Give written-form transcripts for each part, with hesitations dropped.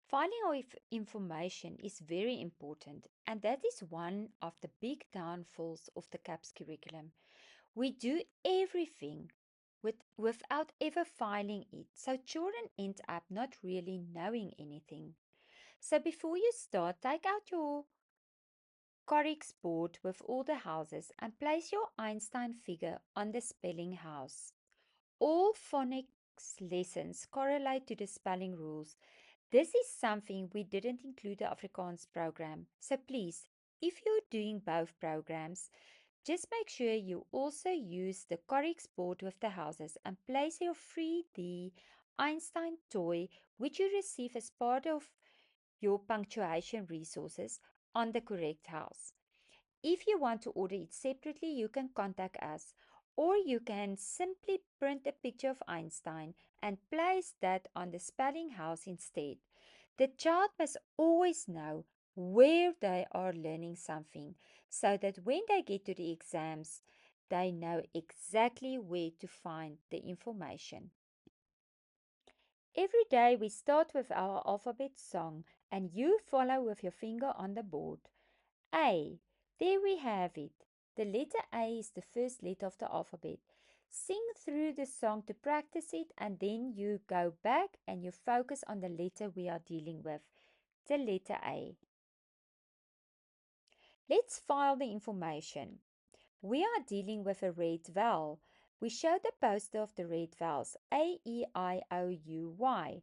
Filing of information is very important, and that is one of the big downfalls of the CAPS curriculum. We do everything without ever filing it, so children end up not really knowing anything. So before you start, take out your Corix board with all the houses and place your Einstein figure on the spelling house. All phonics lessons correlate to the spelling rules. This is something we didn't include the Afrikaans program. So please, if you're doing both programs, just make sure you also use the Corix board with the houses and place your 3D Einstein toy, which you receive as part of your punctuation resources, on the correct house. If you want to order it separately, you can contact us, or you can simply print a picture of Einstein and place that on the spelling house instead. The child must always know where they are learning something so that when they get to the exams, they know exactly where to find the information. Every day we start with our alphabet song and you follow with your finger on the board. A. There we have it. The letter A is the first letter of the alphabet. Sing through the song to practice it, and then you go back and you focus on the letter we are dealing with, the letter A. Let's file the information. We are dealing with a red vowel. We show the poster of the red vowels A, E, I, O, U, Y.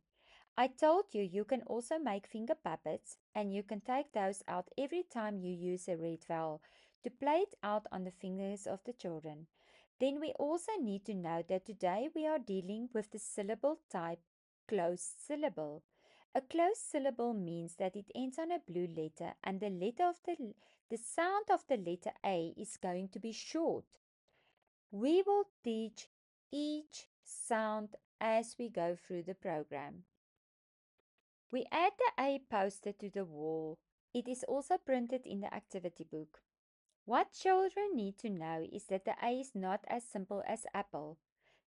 I told you you can also make finger puppets, and you can take those out every time you use a red vowel to play it out on the fingers of the children. Then we also need to know that today we are dealing with the syllable type closed syllable. A closed syllable means that it ends on a blue letter and the sound of the letter A is going to be short. We will teach each sound as we go through the program. We add the A poster to the wall. It is also printed in the activity book. What children need to know is that the A is not as simple as apple.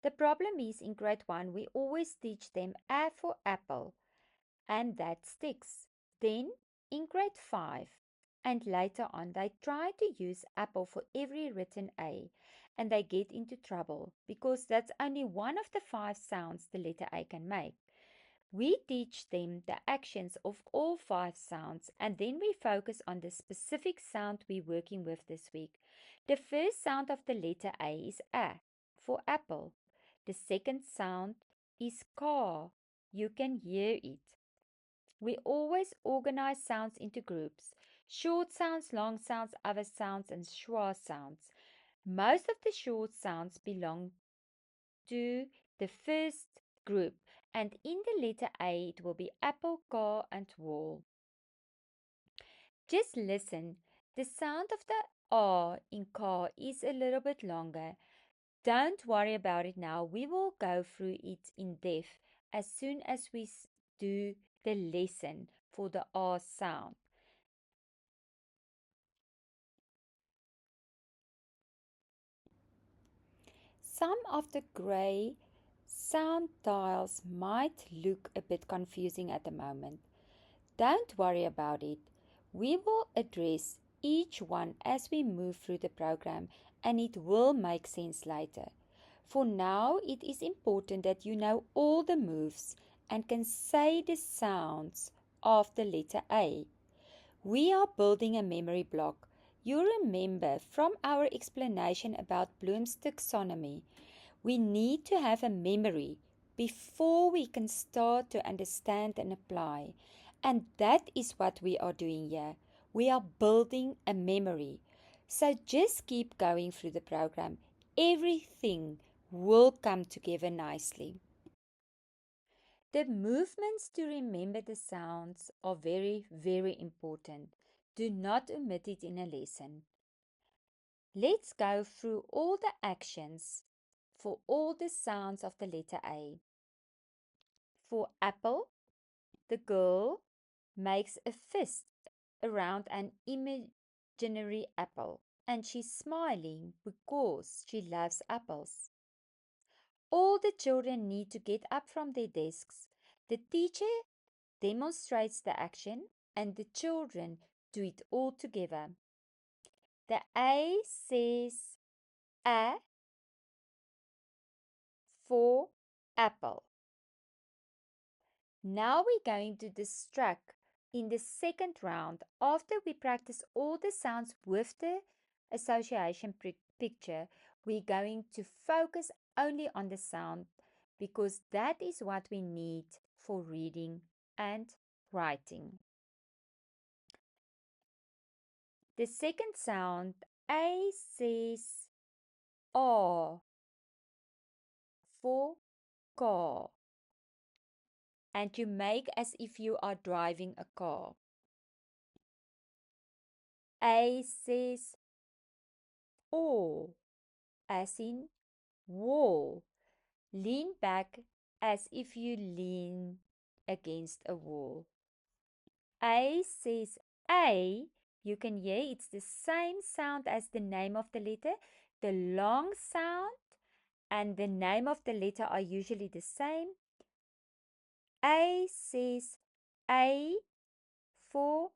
The problem is in grade 1 we always teach them A for apple, and that sticks. Then in grade 5 and later on they try to use apple for every written A, and they get into trouble because that's only one of the 5 sounds the letter A can make. We teach them the actions of all 5 sounds, and then we focus on the specific sound we're working with this week. The first sound of the letter A is A for apple. The second sound is ka. You can hear it. We always organize sounds into groups: short sounds, long sounds, other sounds, and schwa sounds. Most of the short sounds belong to the first group, and in the letter A it will be apple, car, and wall. Just listen. The sound of the R in car is a little bit longer. Don't worry about it now. We will go through it in depth as soon as we do the lesson for the R sound. Some of the gray sound tiles might look a bit confusing at the moment. Don't worry about it. We will address each one as we move through the program, and it will make sense later. For now, it is important that you know all the moves and can say the sounds of the letter A. We are building a memory block. You remember from our explanation about Bloom's taxonomy, we need to have a memory before we can start to understand and apply. And that is what we are doing here. We are building a memory. So just keep going through the program. Everything will come together nicely. The movements to remember the sounds are very, very important. Do not omit it in a lesson. Let's go through all the actions for all the sounds of the letter A. For apple, the girl makes a fist around an imaginary apple, and she's smiling because she loves apples. All the children need to get up from their desks. The teacher demonstrates the action and the children do it all together. The A says A for apple. Now we're going to distract in the second round after we practice all the sounds with the association picture. We're going to focus only on the sound because that is what we need for reading and writing. The second sound, A says R for car, and you make as if you are driving a car. A says O, as in wall. Lean back as if you lean against a wall. A says A. You can hear it's the same sound as the name of the letter. The long sound and the name of the letter are usually the same. A says A for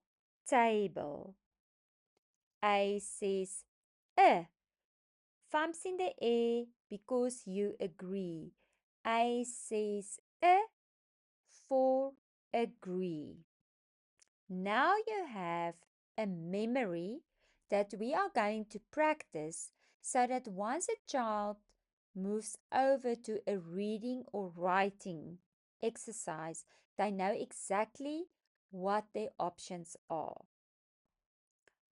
table. A says thumbs in the air because you agree. A says for agree. Now you have a memory that we are going to practice so that once a child moves over to a reading or writing exercise, they know exactly what their options are.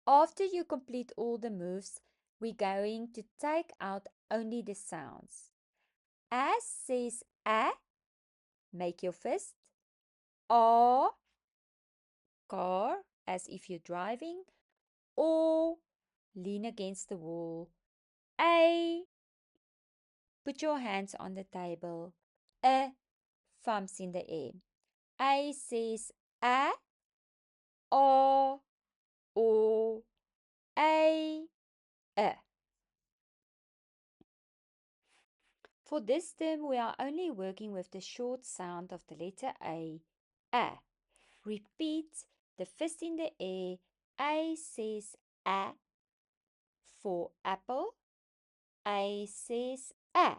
After you complete all the moves, we're going to take out only the sounds. As says A, make your fist. A, car, as if you're driving. Or lean against the wall. A, put your hands on the table. A, thumbs in the air. A says A, O, O, A. For this term, we are only working with the short sound of the letter A. Repeat the fist in the air. A says A for apple. A says A.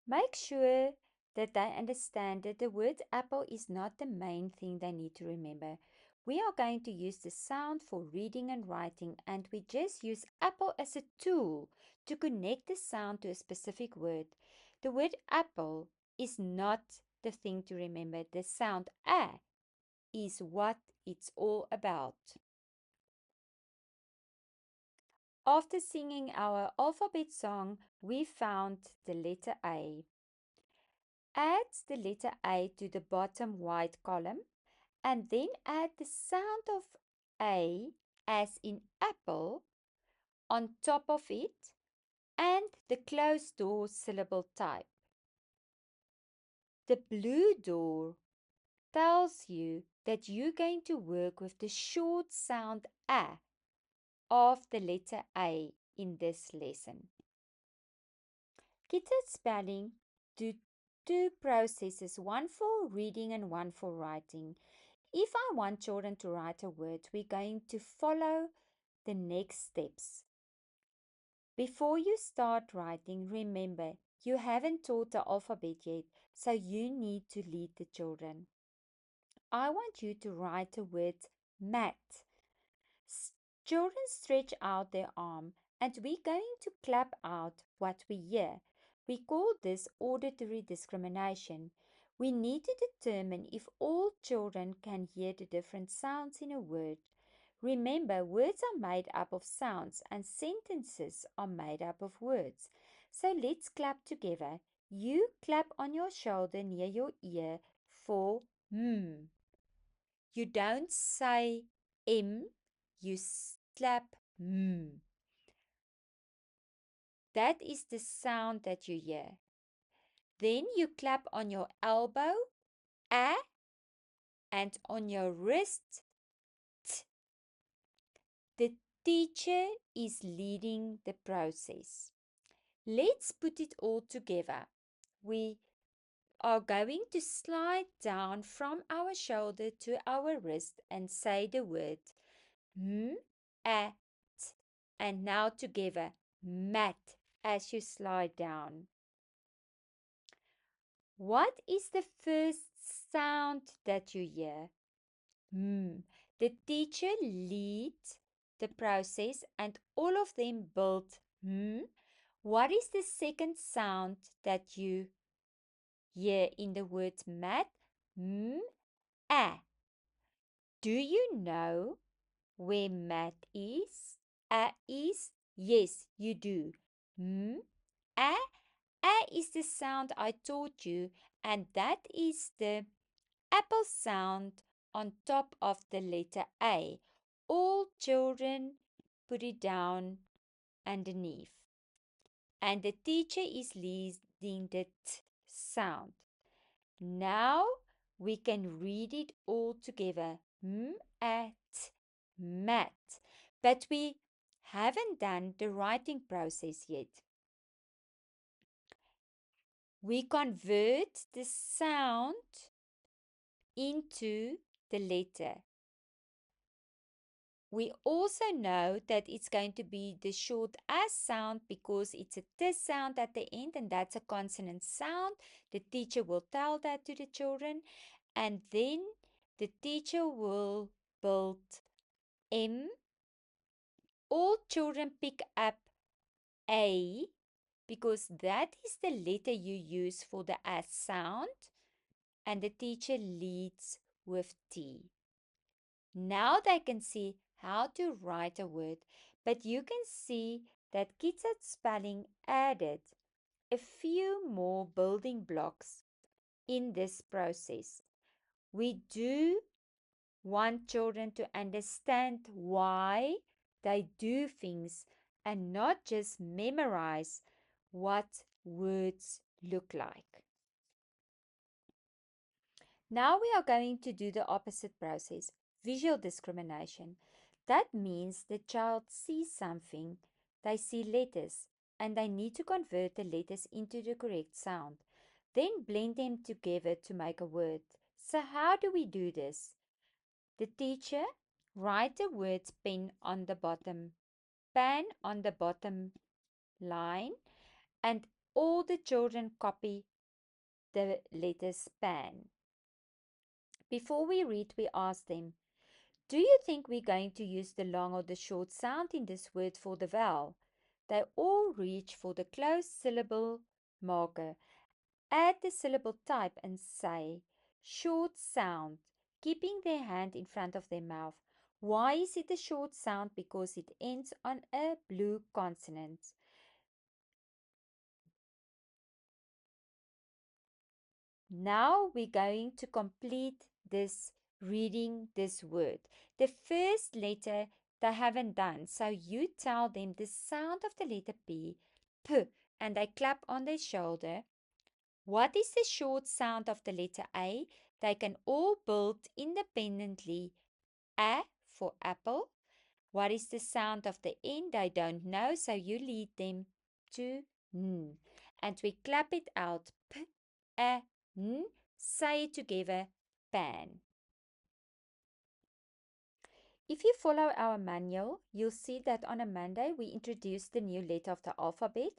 Make sure that they understand that the word apple is not the main thing they need to remember. We are going to use the sound for reading and writing, and we just use apple as a tool to connect the sound to a specific word. The word apple is not the thing to remember. The sound A is what it's all about. After singing our alphabet song, we found the letter A. Add the letter A to the bottom white column and then add the sound of A, as in apple, on top of it and the closed door syllable type. The blue door tells you that you're going to work with the short sound A of the letter A in this lesson. Kids spelling do two processes, one for reading and one for writing. If I want children to write a word, we're going to follow the next steps. Before you start writing, remember, you haven't taught the alphabet yet, so you need to lead the children. I want you to write the word mat. Children stretch out their arm and we're going to clap out what we hear. We call this auditory discrimination. We need to determine if all children can hear the different sounds in a word. Remember, words are made up of sounds and sentences are made up of words. So let's clap together. You clap on your shoulder near your ear for You don't say M, you clap M. That is the sound that you hear. Then you clap on your elbow, A, and on your wrist, T. The teacher is leading the process. Let's put it all together. We are going to slide down from our shoulder to our wrist and say the word m, at, and now together, mat, as you slide down. What is the first sound that you hear? The teacher leads the process and all of them build What is the second sound that you hear in the word mat? A. Do you know where mat is? A is? Yes, you do. A. A is the sound I taught you, and that is the apple sound on top of the letter A. All children put it down underneath. And the teacher is leading the T sound. Now we can read it all together. Mat, mat. But we haven't done the writing process yet. We convert the sound into the letter. We also know that it's going to be the short S sound because it's a T sound at the end, and that's a consonant sound. The teacher will tell that to the children, and then the teacher will build M. All children pick up A because that is the letter you use for the S sound, and the teacher leads with T. Now they can see how to write a word, but you can see that Kids at Spelling added a few more building blocks in this process. We do want children to understand why they do things and not just memorize what words look like. Now we are going to do the opposite process, visual discrimination. That means the child sees something, they see letters, and they need to convert the letters into the correct sound, then blend them together to make a word. So how do we do this? The teacher write the words pen on the bottom, pan on the bottom line, and all the children copy the letters pan. Before we read, we ask them, do you think we're going to use the long or the short sound in this word for the vowel? They all reach for the closed syllable marker. Add the syllable type and say, short sound, keeping their hand in front of their mouth. Why is it a short sound? Because it ends on a blue consonant. Now we're going to complete this reading this word. The first letter they haven't done, so you tell them the sound of the letter P, and they clap on their shoulder. What is the short sound of the letter A? They can all build independently. A for apple. What is the sound of the N? They don't know, so you lead them to N. And we clap it out. P, A, N. Say it together. Pan. If you follow our manual, you'll see that on a Monday we introduce the new letter of the alphabet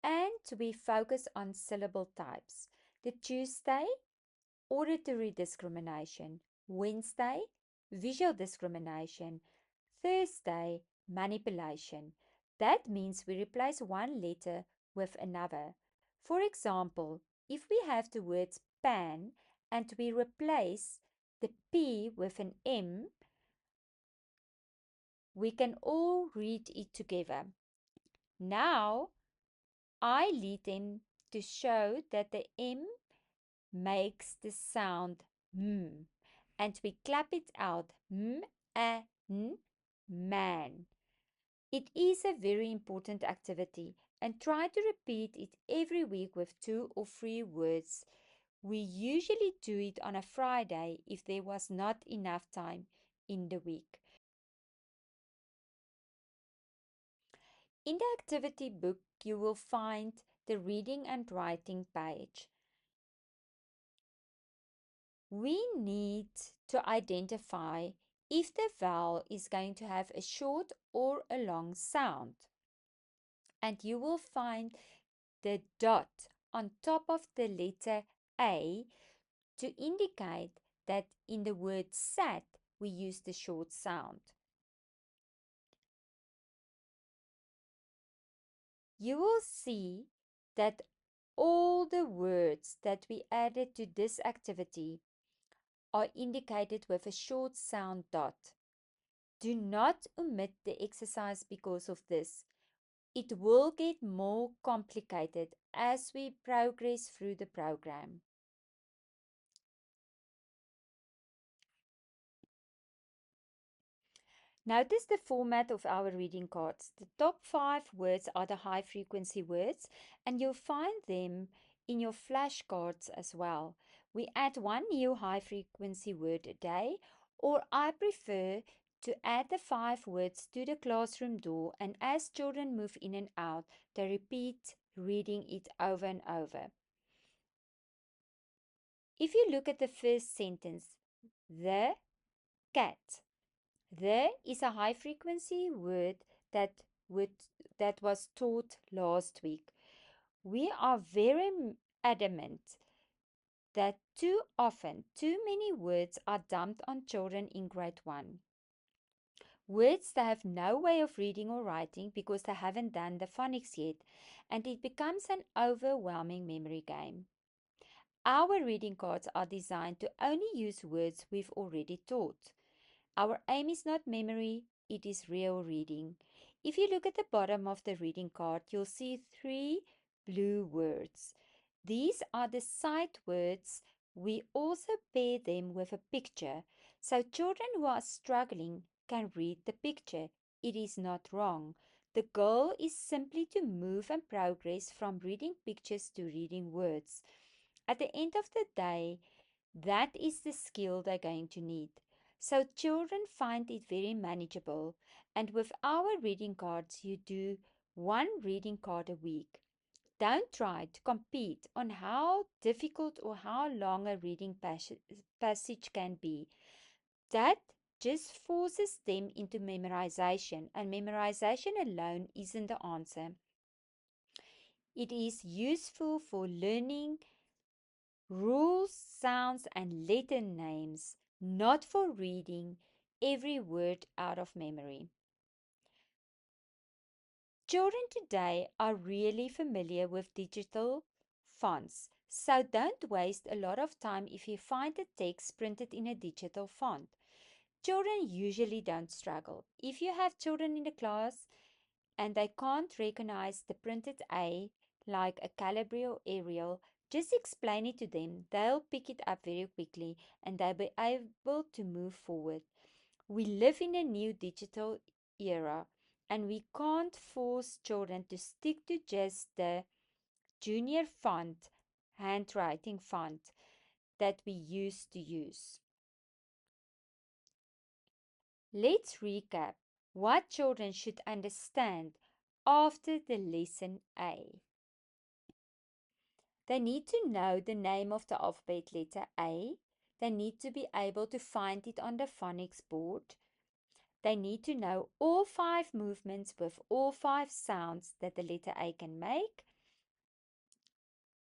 and we focus on syllable types. The Tuesday, auditory discrimination. Wednesday, visual discrimination. Thursday, manipulation. That means we replace one letter with another. For example, if we have the words pan and we replace the P with an M, we can all read it together. Now, I lead them to show that the M makes the sound M, and we clap it out, man. It is a very important activity, and try to repeat it every week with 2 or 3 words. We usually do it on a Friday if there was not enough time in the week. In the activity book, you will find the reading and writing page. We need to identify if the vowel is going to have a short or a long sound. And you will find the dot on top of the letter A to indicate that in the word sat, we use the short sound. You will see that all the words that we added to this activity are indicated with a short sound dot. Do not omit the exercise because of this. It will get more complicated as we progress through the program. Notice the format of our reading cards. The top 5 words are the high frequency words, and you'll find them in your flashcards as well. We add one new high frequency word a day, or I prefer to add the 5 words to the classroom door, and as children move in and out, they repeat reading it over and over. If you look at the first sentence, the cat. There is a high frequency word that would that was taught last week. We are very adamant that too often too many words are dumped on children in grade 1. Words they have no way of reading or writing because they haven't done the phonics yet, and it becomes an overwhelming memory game. Our reading cards are designed to only use words we've already taught. Our aim is not memory, it is real reading. If you look at the bottom of the reading card, you'll see 3 blue words. These are the sight words. We also pair them with a picture, so children who are struggling can read the picture. It is not wrong. The goal is simply to move and progress from reading pictures to reading words. At the end of the day, that is the skill they're going to need. So children find it very manageable. And with our reading cards, you do one reading card a week. Don't try to compete on how difficult or how long a reading passage can be. That just forces them into memorization, and memorization alone isn't the answer. It is useful for learning rules, sounds, and letter names, not for reading every word out of memory. Children today are really familiar with digital fonts, so don't waste a lot of time if you find the text printed in a digital font. Children usually don't struggle. If you have children in the class and they can't recognize the printed A, like a Calibri or Arial, just explain it to them. They'll pick it up very quickly and they'll be able to move forward. We live in a new digital era and we can't force children to stick to just the junior font, handwriting font that we used to use. Let's recap what children should understand after the lesson A. They need to know the name of the alphabet letter A. They need to be able to find it on the phonics board. They need to know all 5 movements with all 5 sounds that the letter A can make.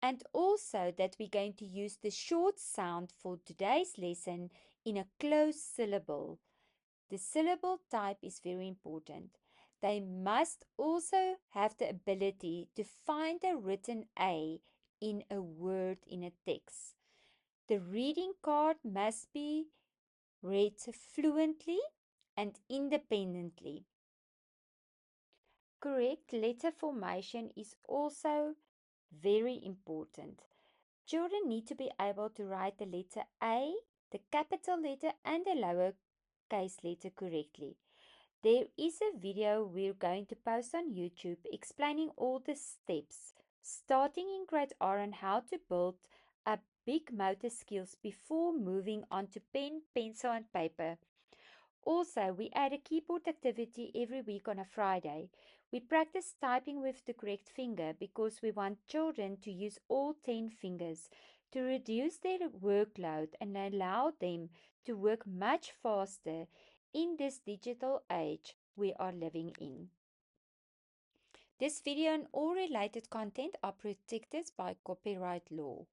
And also that we're going to use the short sound for today's lesson in a closed syllable. The syllable type is very important. They must also have the ability to find a written A in a word in a text. The reading card must be read fluently and independently. Correct letter formation is also very important. Children need to be able to write the letter A, the capital letter, and the lowercase letter correctly. There is a video we're going to post on YouTube explaining all the steps, starting in grade R on how to build up big motor skills before moving on to pen, pencil, and paper. Also, we add a keyboard activity every week on a Friday. We practice typing with the correct finger because we want children to use all 10 fingers to reduce their workload and allow them to work much faster in this digital age we are living in. This video and all related content are protected by copyright law.